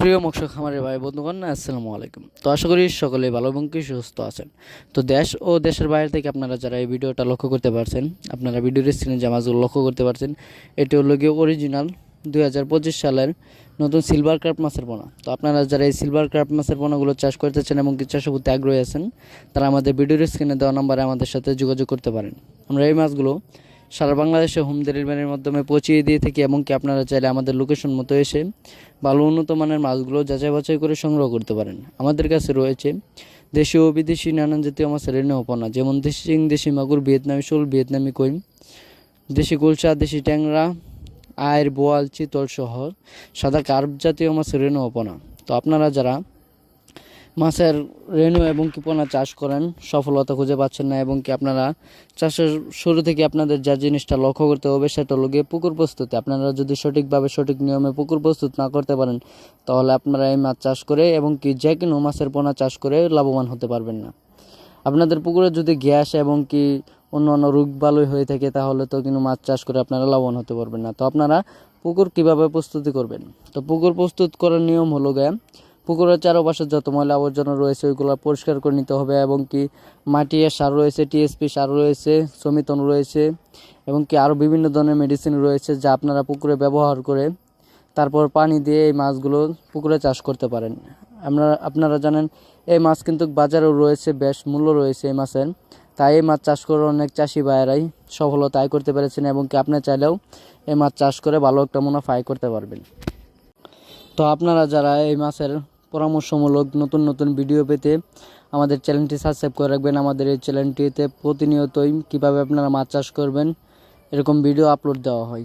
প্রিয় মৎস্য খামারের ভাই বন্ধুগণ, আসসালামু আলাইকুম। তো আশা করি সকলে ভালো এবং কি সুস্থ আছেন। তো দেশ ও দেশের বাইরে থেকে আপনারা যারা এই ভিডিওটা লক্ষ্য করতে পারছেন, আপনারা ভিডিওর স্ক্রিনে যে মাছগুলো লক্ষ্য করতে পারছেন, এটি হলো গিয়ে অরিজিনাল 2025 সালের নতুন সিলভার কার্প মাছের পোনা। তো আপনারা যারা এই সিলভার কার্প মাছের পোনাগুলো চাষ করতেছেন এবং কি চাষের প্রতি আগ্রহী আছেন, তারা আমাদের ভিডিওর স্ক্রিনে দেওয়া নম্বরে আমাদের সাথে যোগাযোগ করতে পারেন। আমরা এই মাছগুলো সারা বাংলাদেশে হোম ডেলিভারির মাধ্যমে পৌঁছিয়ে দিয়ে থাকি এবং কি আপনারা চাইলে আমাদের লোকেশন মতো এসে ভালো উন্নত মানের মাছগুলো যাচাই বাছাই করে সংগ্রহ করতে পারেন। আমাদের কাছে রয়েছে দেশি ও বিদেশি নানান জাতীয় মাছের রেণু পোনা, যেমন দেশি শিং, দেশি মাগুর, ভিয়েতনামি শোল, ভিয়েতনামি কই, দেশি গুলশা, দেশি ট্যাংরা, আয়ের, বোয়াল, চিতল সহ সাদা কার্প জাতীয় মাছের রেণু পোনা। তো আপনারা যারা মাছের রেণু এবং কি পোনা চাষ করেন, সফলতা খুঁজে পাচ্ছেন না এবং কি আপনারা চাষের শুরু থেকে আপনাদের যা জিনিসটা লক্ষ্য করতে হবে সেটা হলো গিয়ে পুকুর প্রস্তুতি। আপনারা যদি সঠিকভাবে সঠিক নিয়মে পুকুর প্রস্তুত না করতে পারেন, তাহলে আপনারা এই মাছ চাষ করে এবং কি যে কোনো মাছের পোনা চাষ করে লাভবান হতে পারবেন না। আপনাদের পুকুরে যদি গ্যাস এবং কি অন্য রোগ বালই হয়ে থাকে, তাহলে তো কিন্তু মাছ চাষ করে আপনারা লাভবান হতে পারবেন না। তো আপনারা পুকুর কিভাবে প্রস্তুতি করবেন? তো পুকুর প্রস্তুত করার নিয়ম হলো গিয়ে পুকুরের চারপাশে যত ময়লা আবর্জনা রয়েছে ওইগুলো পরিষ্কার করে নিতে হবে এবং কি মাটি সার রয়েছে, টিএসপি সার রয়েছে, সমিতন রয়েছে এবং কি আরও বিভিন্ন ধরনের মেডিসিন রয়েছে যা আপনারা পুকুরে ব্যবহার করে তারপর পানি দিয়ে এই মাছগুলো পুকুরে চাষ করতে পারেন। আপনারা জানেন এই মাছ কিন্তু বাজারেও রয়েছে, বেশ মূল্য রয়েছে এই মাছের। তাই এই মাছ চাষ করে অনেক চাষি ভাইয়েরাই সফলতা আয় করতে পেরেছেন এবং কি আপনি চাইলেও এই মাছ চাষ করে ভালো একটা মুনাফা আয় করতে পারবেন। তো আপনারা যারা এই মাছের পরামর্শমূলক নতুন নতুন ভিডিও পেতে আমাদের চ্যানেলটি সাবস্ক্রাইব করে রাখবেন। আমাদের এই চ্যানেলটিতে প্রতিনিয়তই কীভাবে আপনারা মাছ চাষ করবেন এরকম ভিডিও আপলোড দেওয়া হয়।